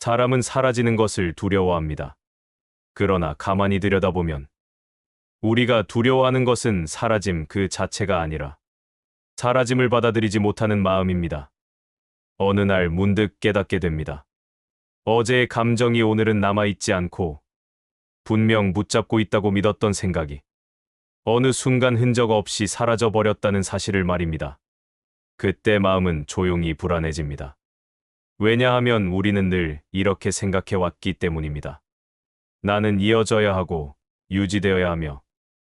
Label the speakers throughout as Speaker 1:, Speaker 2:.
Speaker 1: 사람은 사라지는 것을 두려워합니다. 그러나 가만히 들여다보면 우리가 두려워하는 것은 사라짐 그 자체가 아니라 사라짐을 받아들이지 못하는 마음입니다. 어느 날 문득 깨닫게 됩니다. 어제의 감정이 오늘은 남아있지 않고 분명 붙잡고 있다고 믿었던 생각이 어느 순간 흔적 없이 사라져 버렸다는 사실을 말입니다. 그때 마음은 조용히 불안해집니다. 왜냐하면 우리는 늘 이렇게 생각해 왔기 때문입니다. 나는 이어져야 하고 유지되어야 하며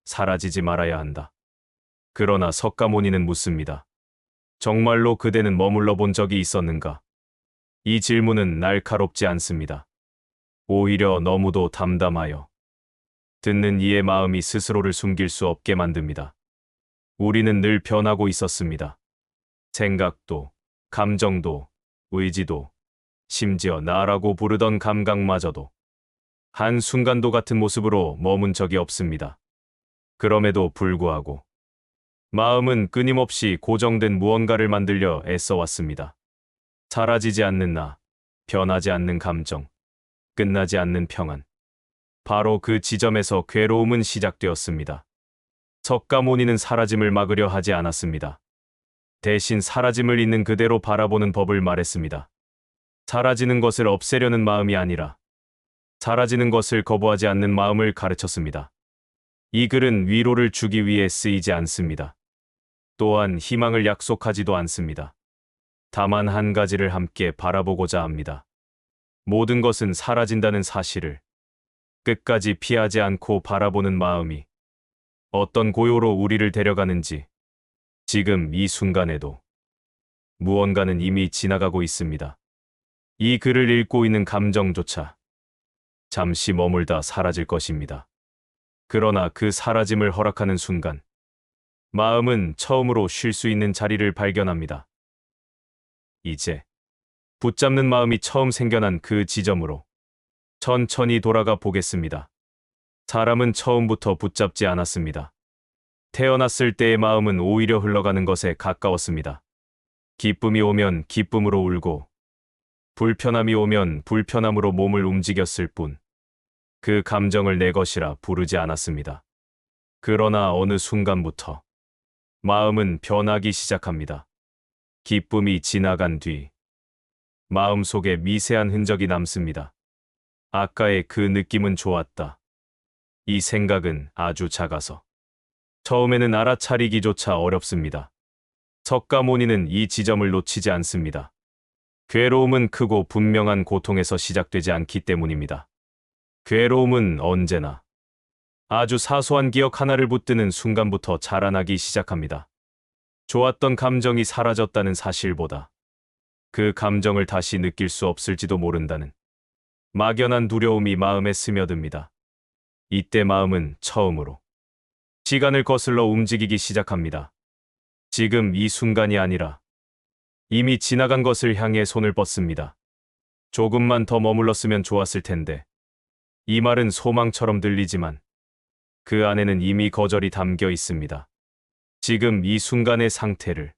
Speaker 1: 사라지지 말아야 한다. 그러나 석가모니는 묻습니다. 정말로 그대는 머물러 본 적이 있었는가? 이 질문은 날카롭지 않습니다. 오히려 너무도 담담하여 듣는 이의 마음이 스스로를 숨길 수 없게 만듭니다. 우리는 늘 변하고 있었습니다. 생각도, 감정도, 의지도, 심지어 나라고 부르던 감각마저도 한순간도 같은 모습으로 머문 적이 없습니다. 그럼에도 불구하고 마음은 끊임없이 고정된 무언가를 만들려 애써왔습니다. 사라지지 않는 나, 변하지 않는 감정, 끝나지 않는 평안. 바로 그 지점에서 괴로움은 시작되었습니다. 석가모니는 사라짐을 막으려 하지 않았습니다. 대신 사라짐을 있는 그대로 바라보는 법을 말했습니다. 사라지는 것을 없애려는 마음이 아니라 사라지는 것을 거부하지 않는 마음을 가르쳤습니다. 이 글은 위로를 주기 위해 쓰이지 않습니다. 또한 희망을 약속하지도 않습니다. 다만 한 가지를 함께 바라보고자 합니다. 모든 것은 사라진다는 사실을 끝까지 피하지 않고 바라보는 마음이 어떤 고요로 우리를 데려가는지 지금 이 순간에도 무언가는 이미 지나가고 있습니다. 이 글을 읽고 있는 감정조차 잠시 머물다 사라질 것입니다. 그러나 그 사라짐을 허락하는 순간 마음은 처음으로 쉴 수 있는 자리를 발견합니다. 이제 붙잡는 마음이 처음 생겨난 그 지점으로 천천히 돌아가 보겠습니다. 사람은 처음부터 붙잡지 않았습니다. 태어났을 때의 마음은 오히려 흘러가는 것에 가까웠습니다. 기쁨이 오면 기쁨으로 울고 불편함이 오면 불편함으로 몸을 움직였을 뿐 그 감정을 내 것이라 부르지 않았습니다. 그러나 어느 순간부터 마음은 변하기 시작합니다. 기쁨이 지나간 뒤 마음속에 미세한 흔적이 남습니다. 아까의 그 느낌은 좋았다. 이 생각은 아주 작아서 처음에는 알아차리기조차 어렵습니다. 석가모니는 이 지점을 놓치지 않습니다. 괴로움은 크고 분명한 고통에서 시작되지 않기 때문입니다. 괴로움은 언제나 아주 사소한 기억 하나를 붙드는 순간부터 자라나기 시작합니다. 좋았던 감정이 사라졌다는 사실보다 그 감정을 다시 느낄 수 없을지도 모른다는 막연한 두려움이 마음에 스며듭니다. 이때 마음은 처음으로 시간을 거슬러 움직이기 시작합니다. 지금 이 순간이 아니라 이미 지나간 것을 향해 손을 뻗습니다. 조금만 더 머물렀으면 좋았을 텐데. 이 말은 소망처럼 들리지만 그 안에는 이미 거절이 담겨 있습니다. 지금 이 순간의 상태를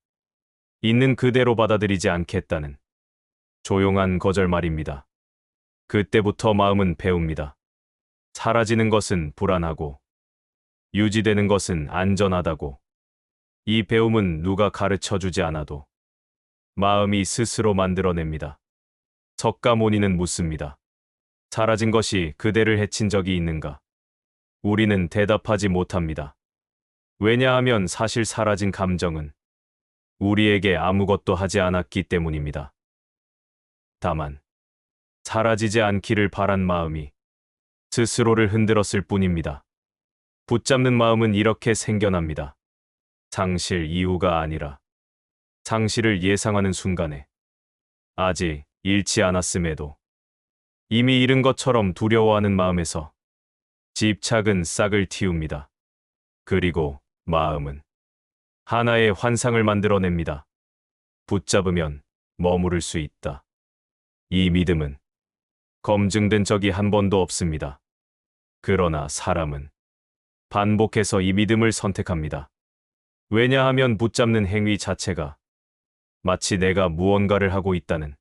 Speaker 1: 있는 그대로 받아들이지 않겠다는 조용한 거절 말입니다. 그때부터 마음은 배웁니다. 사라지는 것은 불안하고 유지되는 것은 안전하다고. 이 배움은 누가 가르쳐주지 않아도 마음이 스스로 만들어냅니다. 석가모니는 묻습니다. 사라진 것이 그대를 해친 적이 있는가? 우리는 대답하지 못합니다. 왜냐하면 사실 사라진 감정은 우리에게 아무것도 하지 않았기 때문입니다. 다만 사라지지 않기를 바란 마음이 스스로를 흔들었을 뿐입니다. 붙잡는 마음은 이렇게 생겨납니다. 상실 이유가 아니라 상실을 예상하는 순간에 아직 잃지 않았음에도 이미 잃은 것처럼 두려워하는 마음에서 집착은 싹을 틔웁니다. 그리고 마음은 하나의 환상을 만들어냅니다. 붙잡으면 머무를 수 있다. 이 믿음은 검증된 적이 한 번도 없습니다. 그러나 사람은 반복해서 이 믿음을 선택합니다. 왜냐하면 붙잡는 행위 자체가 마치 내가 무언가를 하고 있다는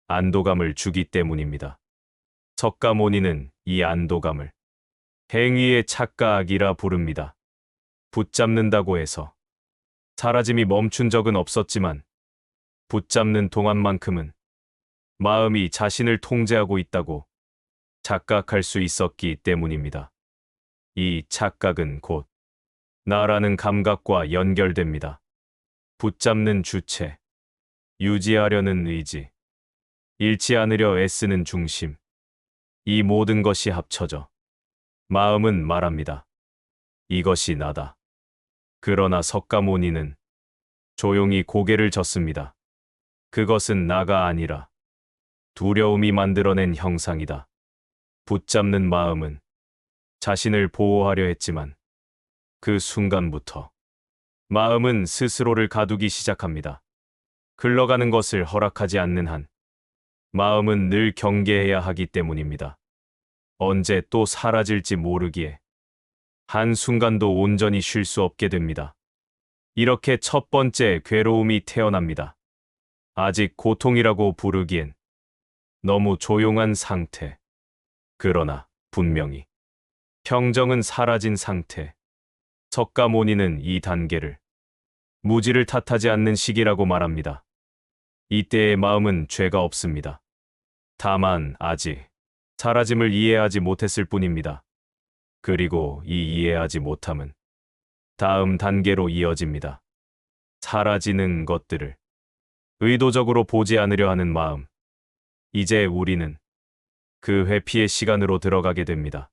Speaker 1: 안도감을 주기 때문입니다. 석가모니는 이 안도감을 행위의 착각이라 부릅니다. 붙잡는다고 해서 사라짐이 멈춘 적은 없었지만 붙잡는 동안만큼은 마음이 자신을 통제하고 있다고 착각할 수 있었기 때문입니다. 이 착각은 곧 나라는 감각과 연결됩니다. 붙잡는 주체, 유지하려는 의지, 잃지 않으려 애쓰는 중심, 이 모든 것이 합쳐져 마음은 말합니다. 이것이 나다. 그러나 석가모니는 조용히 고개를 젓습니다. 그것은 나가 아니라 두려움이 만들어낸 형상이다. 붙잡는 마음은 자신을 보호하려 했지만 그 순간부터 마음은 스스로를 가두기 시작합니다. 흘러가는 것을 허락하지 않는 한 마음은 늘 경계해야 하기 때문입니다. 언제 또 사라질지 모르기에 한순간도 온전히 쉴 수 없게 됩니다. 이렇게 첫 번째 괴로움이 태어납니다. 아직 고통이라고 부르기엔 너무 조용한 상태. 그러나 분명히 평정은 사라진 상태. 석가모니는 이 단계를 무지를 탓하지 않는 시기라고 말합니다. 이때의 마음은 죄가 없습니다. 다만 아직 사라짐을 이해하지 못했을 뿐입니다. 그리고 이 이해하지 못함은 다음 단계로 이어집니다. 사라지는 것들을 의도적으로 보지 않으려 하는 마음. 이제 우리는 그 회피의 시간으로 들어가게 됩니다.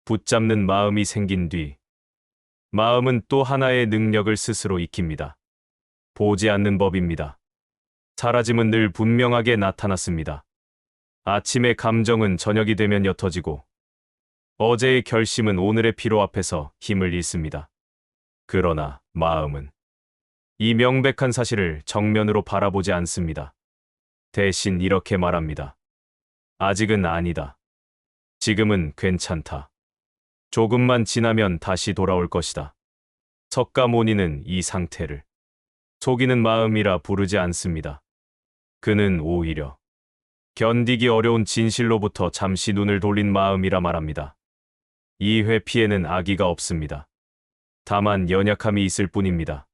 Speaker 1: 붙잡는 마음이 생긴 뒤 마음은 또 하나의 능력을 스스로 익힙니다. 보지 않는 법입니다. 사라짐은 늘 분명하게 나타났습니다. 아침의 감정은 저녁이 되면 옅어지고 어제의 결심은 오늘의 피로 앞에서 힘을 잃습니다. 그러나 마음은 이 명백한 사실을 정면으로 바라보지 않습니다. 대신 이렇게 말합니다. 아직은 아니다. 지금은 괜찮다. 조금만 지나면 다시 돌아올 것이다. 석가모니는 이 상태를 속이는 마음이라 부르지 않습니다. 그는 오히려 견디기 어려운 진실로부터 잠시 눈을 돌린 마음이라 말합니다. 이 회피에는 악의가 없습니다. 다만 연약함이 있을 뿐입니다.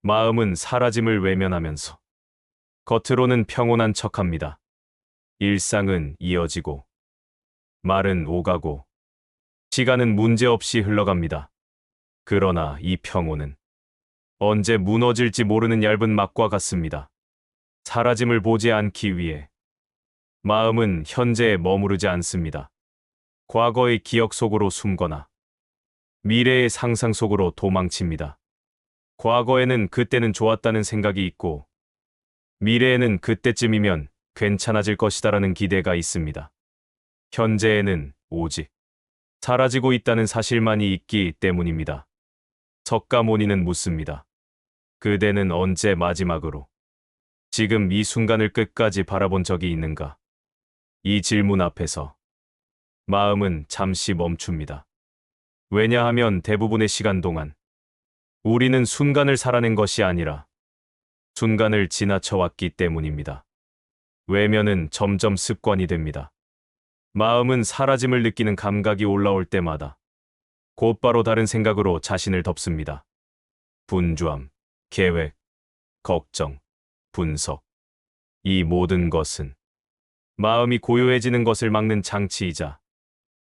Speaker 1: 마음은 사라짐을 외면하면서 겉으로는 평온한 척합니다. 일상은 이어지고 말은 오가고 시간은 문제없이 흘러갑니다. 그러나 이 평온은 언제 무너질지 모르는 얇은 막과 같습니다. 사라짐을 보지 않기 위해 마음은 현재에 머무르지 않습니다. 과거의 기억 속으로 숨거나 미래의 상상 속으로 도망칩니다. 과거에는 그때는 좋았다는 생각이 있고 미래에는 그때쯤이면 괜찮아질 것이다라는 기대가 있습니다. 현재에는 오직 사라지고 있다는 사실만이 있기 때문입니다. 석가모니는 묻습니다. 그대는 언제 마지막으로 지금 이 순간을 끝까지 바라본 적이 있는가? 이 질문 앞에서 마음은 잠시 멈춥니다. 왜냐하면 대부분의 시간 동안 우리는 순간을 살아낸 것이 아니라 순간을 지나쳐왔기 때문입니다. 외면은 점점 습관이 됩니다. 마음은 사라짐을 느끼는 감각이 올라올 때마다 곧바로 다른 생각으로 자신을 덮습니다. 분주함, 계획, 걱정, 분석. 이 모든 것은 마음이 고요해지는 것을 막는 장치이자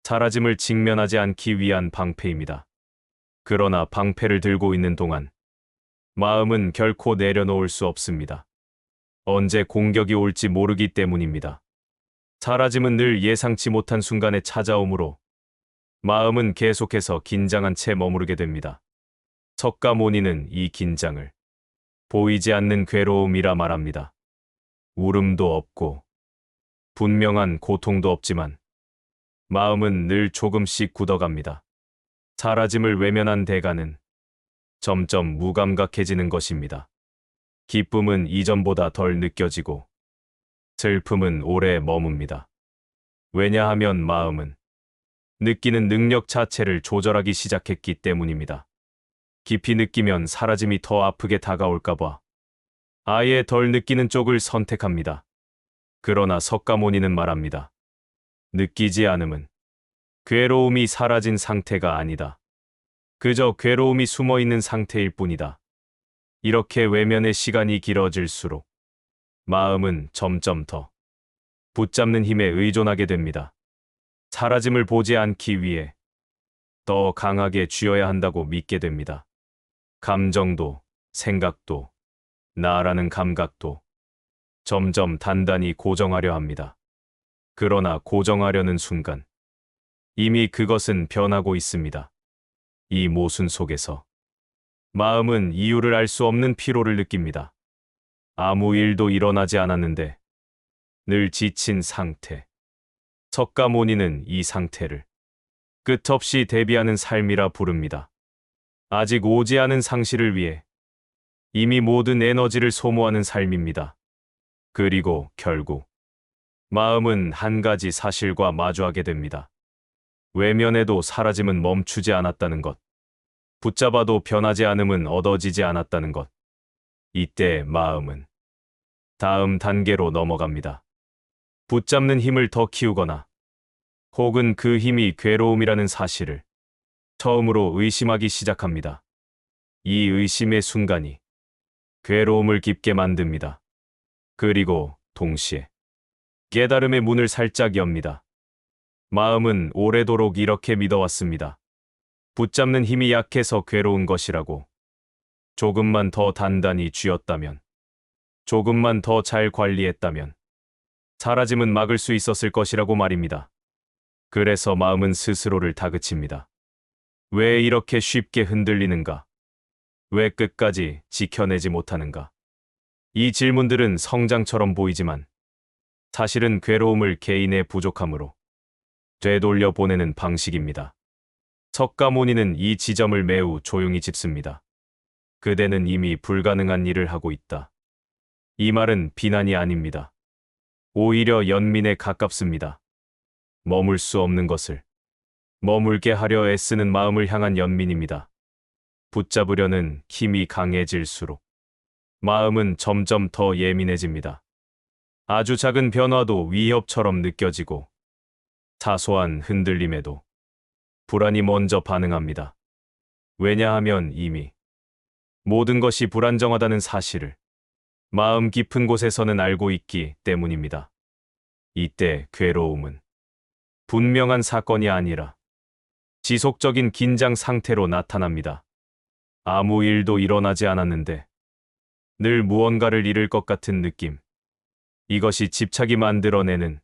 Speaker 1: 사라짐을 직면하지 않기 위한 방패입니다. 그러나 방패를 들고 있는 동안 마음은 결코 내려놓을 수 없습니다. 언제 공격이 올지 모르기 때문입니다. 사라짐은 늘 예상치 못한 순간에 찾아오므로 마음은 계속해서 긴장한 채 머무르게 됩니다. 석가모니는 이 긴장을 보이지 않는 괴로움이라 말합니다. 울음도 없고 분명한 고통도 없지만 마음은 늘 조금씩 굳어갑니다. 사라짐을 외면한 대가는 점점 무감각해지는 것입니다. 기쁨은 이전보다 덜 느껴지고 슬픔은 오래 머뭅니다. 왜냐하면 마음은 느끼는 능력 자체를 조절하기 시작했기 때문입니다. 깊이 느끼면 사라짐이 더 아프게 다가올까봐 아예 덜 느끼는 쪽을 선택합니다. 그러나 석가모니는 말합니다. 느끼지 않음은 괴로움이 사라진 상태가 아니다. 그저 괴로움이 숨어 있는 상태일 뿐이다. 이렇게 외면의 시간이 길어질수록 마음은 점점 더 붙잡는 힘에 의존하게 됩니다. 사라짐을 보지 않기 위해 더 강하게 쥐어야 한다고 믿게 됩니다. 감정도, 생각도, 나라는 감각도 점점 단단히 고정하려 합니다. 그러나 고정하려는 순간 이미 그것은 변하고 있습니다. 이 모순 속에서 마음은 이유를 알 수 없는 피로를 느낍니다. 아무 일도 일어나지 않았는데 늘 지친 상태. 석가모니는 이 상태를 끝없이 대비하는 삶이라 부릅니다. 아직 오지 않은 상실을 위해 이미 모든 에너지를 소모하는 삶입니다. 그리고 결국 마음은 한 가지 사실과 마주하게 됩니다. 외면해도 사라짐은 멈추지 않았다는 것. 붙잡아도 변하지 않음은 얻어지지 않았다는 것. 이때 마음은 다음 단계로 넘어갑니다. 붙잡는 힘을 더 키우거나 혹은 그 힘이 괴로움이라는 사실을 처음으로 의심하기 시작합니다. 이 의심의 순간이 괴로움을 깊게 만듭니다. 그리고 동시에 깨달음의 문을 살짝 엽니다. 마음은 오래도록 이렇게 믿어왔습니다. 붙잡는 힘이 약해서 괴로운 것이라고. 조금만 더 단단히 쥐었다면, 조금만 더 잘 관리했다면 사라짐은 막을 수 있었을 것이라고 말입니다. 그래서 마음은 스스로를 다그칩니다. 왜 이렇게 쉽게 흔들리는가? 왜 끝까지 지켜내지 못하는가? 이 질문들은 성장처럼 보이지만 사실은 괴로움을 개인의 부족함으로 되돌려 보내는 방식입니다. 석가모니는 이 지점을 매우 조용히 짚습니다. 그대는 이미 불가능한 일을 하고 있다. 이 말은 비난이 아닙니다. 오히려 연민에 가깝습니다. 머물 수 없는 것을 머물게 하려 애쓰는 마음을 향한 연민입니다. 붙잡으려는 힘이 강해질수록 마음은 점점 더 예민해집니다. 아주 작은 변화도 위협처럼 느껴지고 사소한 흔들림에도 불안이 먼저 반응합니다. 왜냐하면 이미 모든 것이 불안정하다는 사실을 마음 깊은 곳에서는 알고 있기 때문입니다. 이때 괴로움은 분명한 사건이 아니라 지속적인 긴장 상태로 나타납니다. 아무 일도 일어나지 않았는데 늘 무언가를 잃을 것 같은 느낌. 이것이 집착이 만들어내는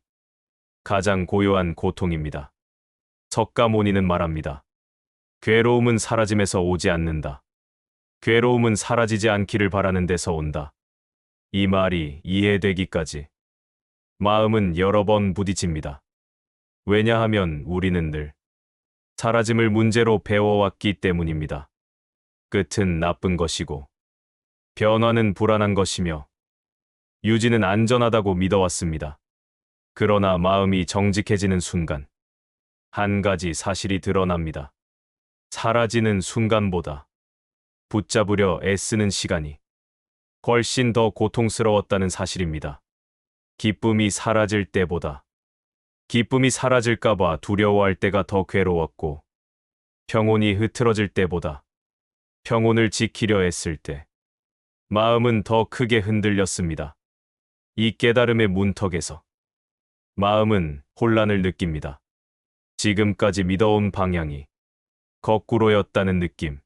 Speaker 1: 가장 고요한 고통입니다. 석가모니는 말합니다. 괴로움은 사라짐에서 오지 않는다. 괴로움은 사라지지 않기를 바라는 데서 온다. 이 말이 이해되기까지 마음은 여러 번 부딪힙니다. 왜냐하면 우리는 늘 사라짐을 문제로 배워왔기 때문입니다. 끝은 나쁜 것이고 변화는 불안한 것이며 유지는 안전하다고 믿어왔습니다. 그러나 마음이 정직해지는 순간 한 가지 사실이 드러납니다. 사라지는 순간보다 붙잡으려 애쓰는 시간이 훨씬 더 고통스러웠다는 사실입니다. 기쁨이 사라질 때보다 기쁨이 사라질까봐 두려워할 때가 더 괴로웠고 평온이 흐트러질 때보다 평온을 지키려 했을 때 마음은 더 크게 흔들렸습니다. 이 깨달음의 문턱에서 마음은 혼란을 느낍니다. 지금까지 믿어온 방향이 거꾸로였다는 느낌.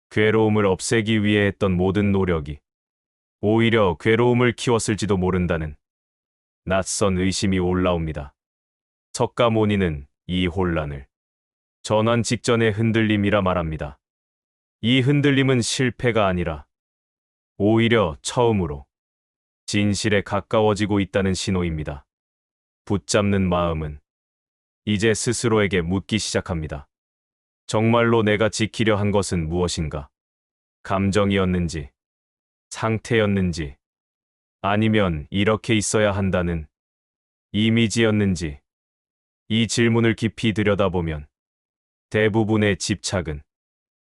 Speaker 1: 괴로움을 없애기 위해 했던 모든 노력이 오히려 괴로움을 키웠을지도 모른다는 낯선 의심이 올라옵니다. 석가모니는 이 혼란을 전환 직전의 흔들림이라 말합니다. 이 흔들림은 실패가 아니라 오히려 처음으로 진실에 가까워지고 있다는 신호입니다. 붙잡는 마음은 이제 스스로에게 묻기 시작합니다. 정말로 내가 지키려 한 것은 무엇인가? 감정이었는지, 상태였는지, 아니면 이렇게 있어야 한다는 이미지였는지. 이 질문을 깊이 들여다보면 대부분의 집착은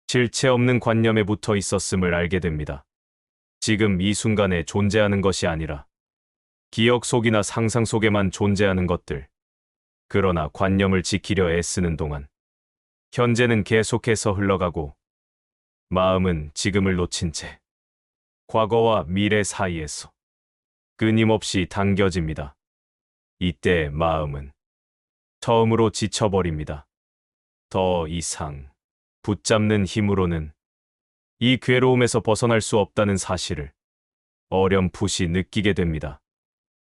Speaker 1: 실체 없는 관념에 붙어 있었음을 알게 됩니다. 지금 이 순간에 존재하는 것이 아니라 기억 속이나 상상 속에만 존재하는 것들. 그러나 관념을 지키려 애쓰는 동안 현재는 계속해서 흘러가고 마음은 지금을 놓친 채 과거와 미래 사이에서 끊임없이 당겨집니다. 이때 마음은 처음으로 지쳐버립니다. 더 이상 붙잡는 힘으로는 이 괴로움에서 벗어날 수 없다는 사실을 어렴풋이 느끼게 됩니다.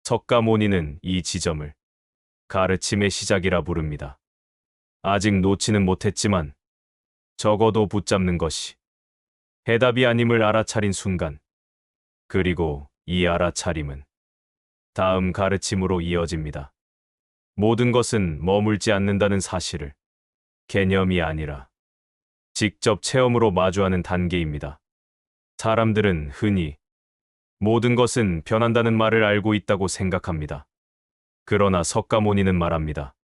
Speaker 1: 석가모니는 이 지점을 가르침의 시작이라 부릅니다. 아직 놓지는 못했지만 적어도 붙잡는 것이 해답이 아님을 알아차린 순간, 그리고 이 알아차림은 다음 가르침으로 이어집니다. 모든 것은 머물지 않는다는 사실을 개념이 아니라 직접 체험으로 마주하는 단계입니다. 사람들은 흔히 모든 것은 변한다는 말을 알고 있다고 생각합니다. 그러나 석가모니는 말합니다.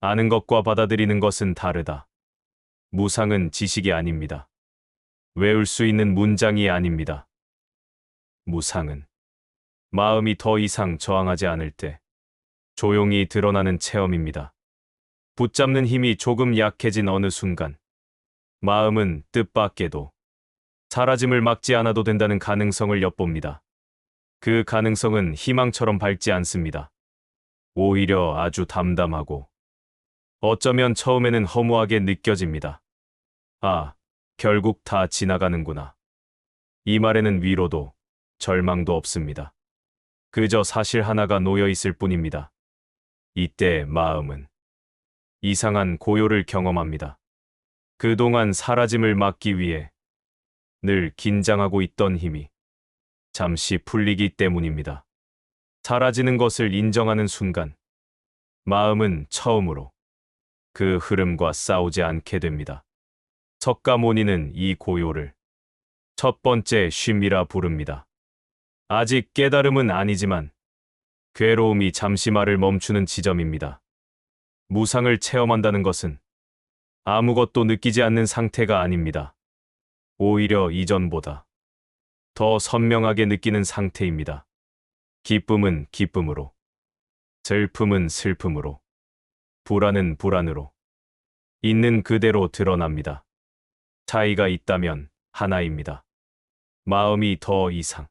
Speaker 1: 아는 것과 받아들이는 것은 다르다. 무상은 지식이 아닙니다. 외울 수 있는 문장이 아닙니다. 무상은 마음이 더 이상 저항하지 않을 때 조용히 드러나는 체험입니다. 붙잡는 힘이 조금 약해진 어느 순간, 마음은 뜻밖에도 사라짐을 막지 않아도 된다는 가능성을 엿봅니다. 그 가능성은 희망처럼 밝지 않습니다. 오히려 아주 담담하고 어쩌면 처음에는 허무하게 느껴집니다. 아, 결국 다 지나가는구나. 이 말에는 위로도 절망도 없습니다. 그저 사실 하나가 놓여 있을 뿐입니다. 이때 마음은 이상한 고요를 경험합니다. 그동안 사라짐을 막기 위해 늘 긴장하고 있던 힘이 잠시 풀리기 때문입니다. 사라지는 것을 인정하는 순간, 마음은 처음으로 그 흐름과 싸우지 않게 됩니다. 석가모니는 이 고요를 첫 번째 쉼이라 부릅니다. 아직 깨달음은 아니지만 괴로움이 잠시 말을 멈추는 지점입니다. 무상을 체험한다는 것은 아무것도 느끼지 않는 상태가 아닙니다. 오히려 이전보다 더 선명하게 느끼는 상태입니다. 기쁨은 기쁨으로, 슬픔은 슬픔으로, 불안은 불안으로, 있는 그대로 드러납니다. 차이가 있다면 하나입니다. 마음이 더 이상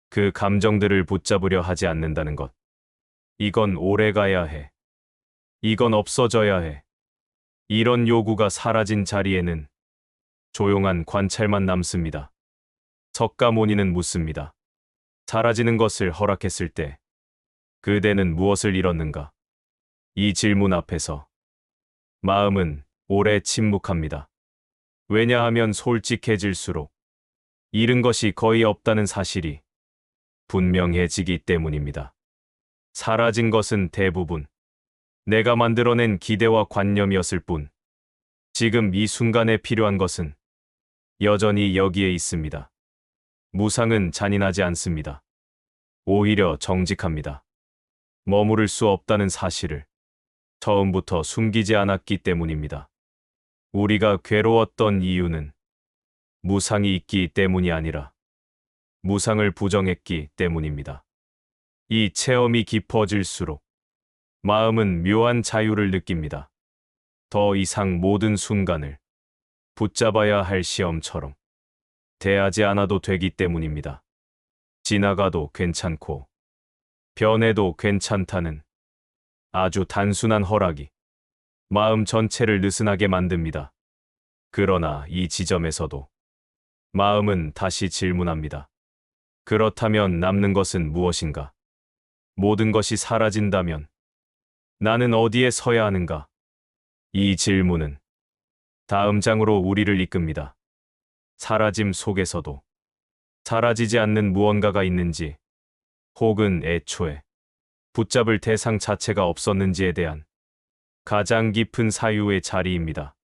Speaker 1: 그 감정들을 붙잡으려 하지 않는다는 것. 이건 오래 가야 해. 이건 없어져야 해. 이런 요구가 사라진 자리에는 조용한 관찰만 남습니다. 석가모니는 묻습니다. 사라지는 것을 허락했을 때 그대는 무엇을 잃었는가? 이 질문 앞에서 마음은 오래 침묵합니다. 왜냐하면 솔직해질수록 잃은 것이 거의 없다는 사실이 분명해지기 때문입니다. 사라진 것은 대부분 내가 만들어낸 기대와 관념이었을 뿐, 지금 이 순간에 필요한 것은 여전히 여기에 있습니다. 무상은 잔인하지 않습니다. 오히려 정직합니다. 머무를 수 없다는 사실을 처음부터 숨기지 않았기 때문입니다. 우리가 괴로웠던 이유는 무상이 있기 때문이 아니라 무상을 부정했기 때문입니다. 이 체험이 깊어질수록 마음은 묘한 자유를 느낍니다. 더 이상 모든 순간을 붙잡아야 할 시험처럼 대하지 않아도 되기 때문입니다. 지나가도 괜찮고 변해도 괜찮다는 아주 단순한 허락이 마음 전체를 느슨하게 만듭니다. 그러나 이 지점에서도 마음은 다시 질문합니다. 그렇다면 남는 것은 무엇인가? 모든 것이 사라진다면 나는 어디에 서야 하는가? 이 질문은 다음 장으로 우리를 이끕니다. 사라짐 속에서도 사라지지 않는 무언가가 있는지, 혹은 애초에 붙잡을 대상 자체가 없었는지에 대한 가장 깊은 사유의 자리입니다.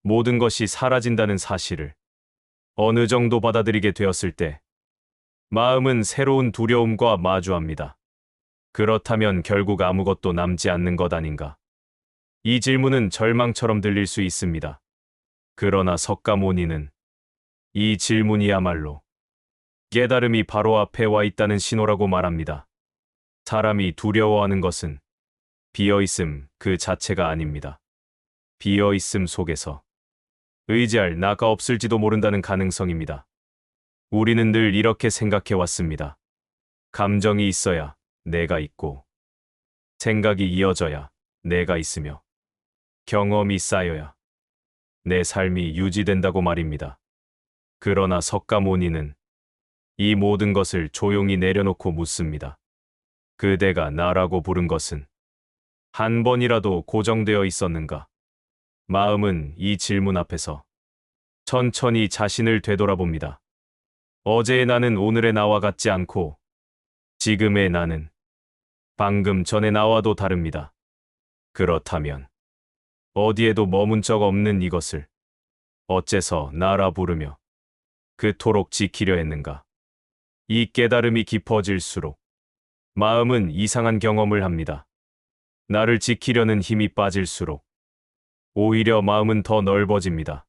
Speaker 1: 모든 것이 사라진다는 사실을 어느 정도 받아들이게 되었을 때 마음은 새로운 두려움과 마주합니다. 그렇다면 결국 아무것도 남지 않는 것 아닌가? 이 질문은 절망처럼 들릴 수 있습니다. 그러나 석가모니는 이 질문이야말로 깨달음이 바로 앞에 와 있다는 신호라고 말합니다. 사람이 두려워하는 것은 비어있음 그 자체가 아닙니다. 비어있음 속에서 의지할 나가 없을지도 모른다는 가능성입니다. 우리는 늘 이렇게 생각해 왔습니다. 감정이 있어야 내가 있고, 생각이 이어져야 내가 있으며, 경험이 쌓여야 내 삶이 유지된다고 말입니다. 그러나 석가모니는 이 모든 것을 조용히 내려놓고 묻습니다. 그대가 나라고 부른 것은 한 번이라도 고정되어 있었는가? 마음은 이 질문 앞에서 천천히 자신을 되돌아봅니다. 어제의 나는 오늘의 나와 같지 않고 지금의 나는 방금 전의 나와도 다릅니다. 그렇다면 어디에도 머문 적 없는 이것을 어째서 나라 부르며 그토록 지키려 했는가? 이 깨달음이 깊어질수록 마음은 이상한 경험을 합니다. 나를 지키려는 힘이 빠질수록 오히려 마음은 더 넓어집니다.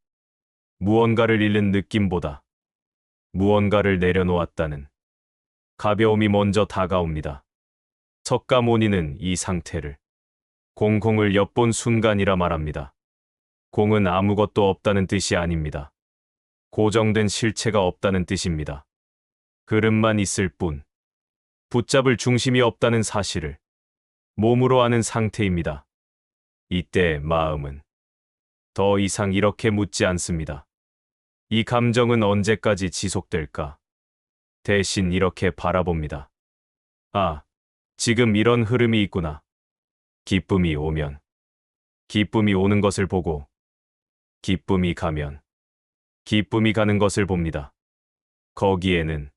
Speaker 1: 무언가를 잃는 느낌보다 무언가를 내려놓았다는 가벼움이 먼저 다가옵니다. 석가모니는 이 상태를 공공을 엿본 순간이라 말합니다. 공은 아무것도 없다는 뜻이 아닙니다. 고정된 실체가 없다는 뜻입니다. 흐름만 있을 뿐, 붙잡을 중심이 없다는 사실을 몸으로 아는 상태입니다. 이때 마음은 더 이상 이렇게 묻지 않습니다. 이 감정은 언제까지 지속될까? 대신 이렇게 바라봅니다. 아, 지금 이런 흐름이 있구나. 기쁨이 오면, 기쁨이 오는 것을 보고, 기쁨이 가면, 기쁨이 가는 것을 봅니다. 거기에는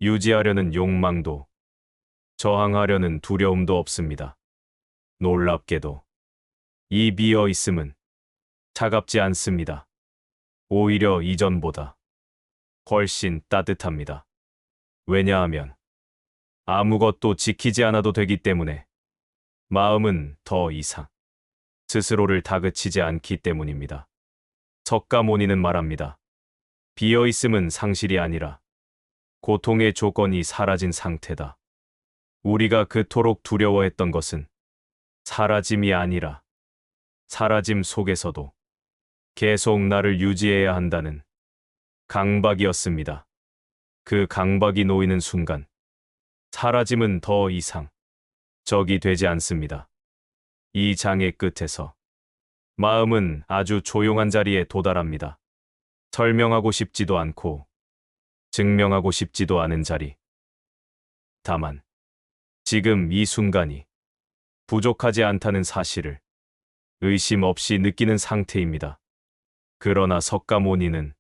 Speaker 1: 유지하려는 욕망도, 저항하려는 두려움도 없습니다. 놀랍게도 이 비어 있음은 차갑지 않습니다. 오히려 이전보다 훨씬 따뜻합니다. 왜냐하면 아무것도 지키지 않아도 되기 때문에, 마음은 더 이상 스스로를 다그치지 않기 때문입니다. 석가모니는 말합니다. 비어 있음은 상실이 아니라 고통의 조건이 사라진 상태다. 우리가 그토록 두려워했던 것은 사라짐이 아니라 사라짐 속에서도 계속 나를 유지해야 한다는 강박이었습니다. 그 강박이 놓이는 순간 사라짐은 더 이상 적이 되지 않습니다. 이 장의 끝에서 마음은 아주 조용한 자리에 도달합니다. 설명하고 싶지도 않고 증명하고 싶지도 않은 자리. 다만 지금 이 순간이 부족하지 않다는 사실을 의심 없이 느끼는 상태입니다. 그러나 석가모니는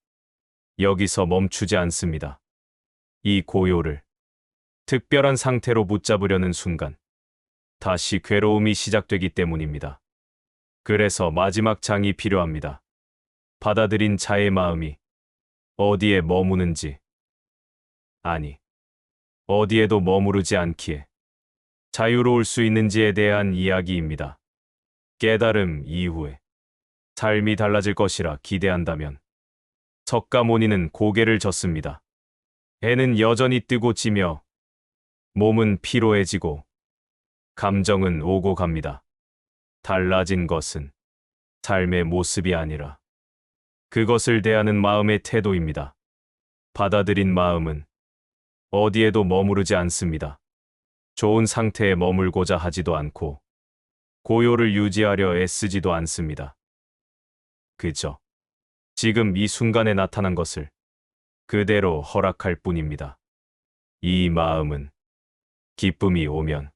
Speaker 1: 여기서 멈추지 않습니다. 이 고요를 특별한 상태로 붙잡으려는 순간 다시 괴로움이 시작되기 때문입니다. 그래서 마지막 장이 필요합니다. 받아들인 자의 마음이 어디에 머무는지, 아니, 어디에도 머무르지 않기에 자유로울 수 있는지에 대한 이야기입니다. 깨달음 이후에 삶이 달라질 것이라 기대한다면 석가모니는 고개를 젓습니다. 해는 여전히 뜨고 지며 몸은 피로해지고 감정은 오고 갑니다. 달라진 것은 삶의 모습이 아니라 그것을 대하는 마음의 태도입니다. 받아들인 마음은 어디에도 머무르지 않습니다. 좋은 상태에 머물고자 하지도 않고 고요를 유지하려 애쓰지도 않습니다. 그저 지금 이 순간에 나타난 것을 그대로 허락할 뿐입니다. 이 마음은 기쁨이 오면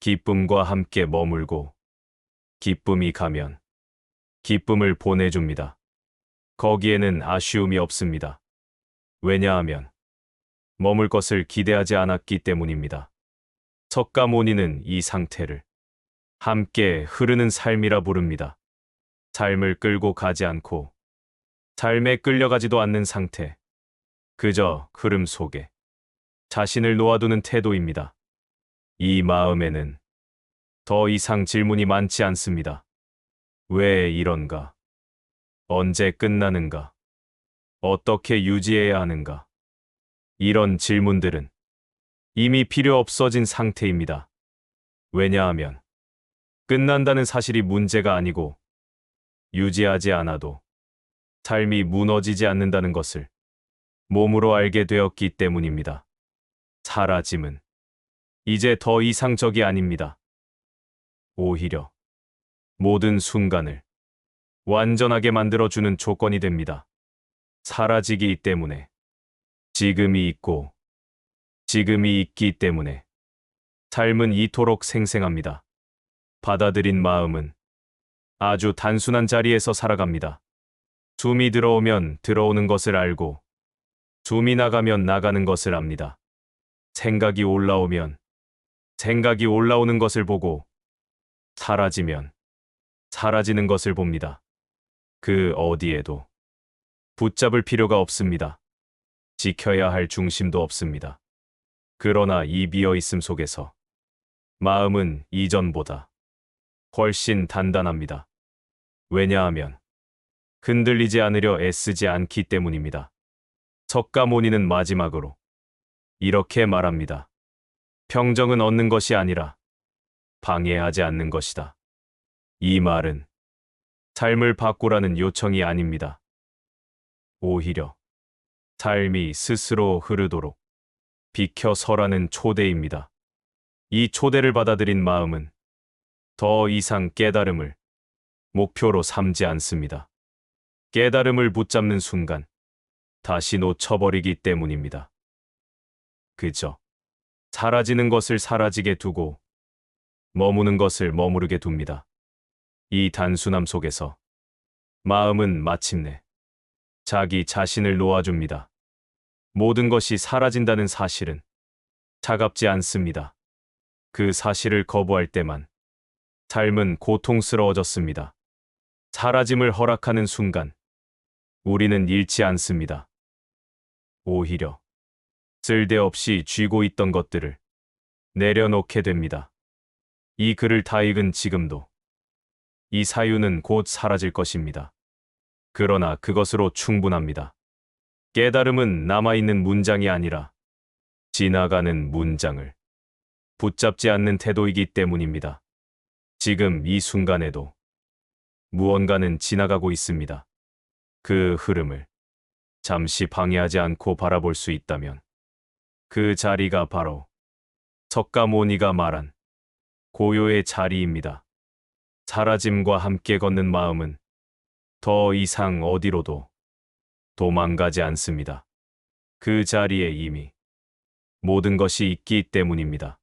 Speaker 1: 기쁨과 함께 머물고, 기쁨이 가면 기쁨을 보내줍니다. 거기에는 아쉬움이 없습니다. 왜냐하면 머물 것을 기대하지 않았기 때문입니다. 석가모니는 이 상태를 함께 흐르는 삶이라 부릅니다. 삶을 끌고 가지 않고 삶에 끌려가지도 않는 상태, 그저 흐름 속에 자신을 놓아두는 태도입니다. 이 마음에는 더 이상 질문이 많지 않습니다. 왜 이런가? 언제 끝나는가? 어떻게 유지해야 하는가? 이런 질문들은 이미 필요 없어진 상태입니다. 왜냐하면 끝난다는 사실이 문제가 아니고 유지하지 않아도 삶이 무너지지 않는다는 것을 몸으로 알게 되었기 때문입니다. 사라짐은 이제 더 이상 적이 아닙니다. 오히려 모든 순간을 완전하게 만들어주는 조건이 됩니다. 사라지기 때문에 지금이 있고 지금이 있기 때문에 삶은 이토록 생생합니다. 받아들인 마음은 아주 단순한 자리에서 살아갑니다. 숨이 들어오면 들어오는 것을 알고 숨이 나가면 나가는 것을 압니다. 생각이 올라오면 생각이 올라오는 것을 보고 사라지면 사라지는 것을 봅니다. 그 어디에도 붙잡을 필요가 없습니다. 지켜야 할 중심도 없습니다. 그러나 이 비어있음 속에서 마음은 이전보다 훨씬 단단합니다. 왜냐하면 흔들리지 않으려 애쓰지 않기 때문입니다. 석가모니는 마지막으로 이렇게 말합니다. 평정은 얻는 것이 아니라 방해하지 않는 것이다. 이 말은 삶을 바꾸라는 요청이 아닙니다. 오히려 삶이 스스로 흐르도록 비켜서라는 초대입니다. 이 초대를 받아들인 마음은 더 이상 깨달음을 목표로 삼지 않습니다. 깨달음을 붙잡는 순간 다시 놓쳐버리기 때문입니다. 그저 사라지는 것을 사라지게 두고 머무는 것을 머무르게 둡니다. 이 단순함 속에서 마음은 마침내 자기 자신을 놓아줍니다. 모든 것이 사라진다는 사실은 차갑지 않습니다. 그 사실을 거부할 때만 삶은 고통스러워졌습니다. 사라짐을 허락하는 순간 우리는 잃지 않습니다. 오히려 쓸데없이 쥐고 있던 것들을 내려놓게 됩니다. 이 글을 다 읽은 지금도 이 사유는 곧 사라질 것입니다. 그러나 그것으로 충분합니다. 깨달음은 남아있는 문장이 아니라 지나가는 문장을 붙잡지 않는 태도이기 때문입니다. 지금 이 순간에도 무언가는 지나가고 있습니다. 그 흐름을 잠시 방해하지 않고 바라볼 수 있다면 그 자리가 바로 석가모니가 말한 고요의 자리입니다. 사라짐과 함께 걷는 마음은 더 이상 어디로도 도망가지 않습니다. 그 자리에 이미 모든 것이 있기 때문입니다.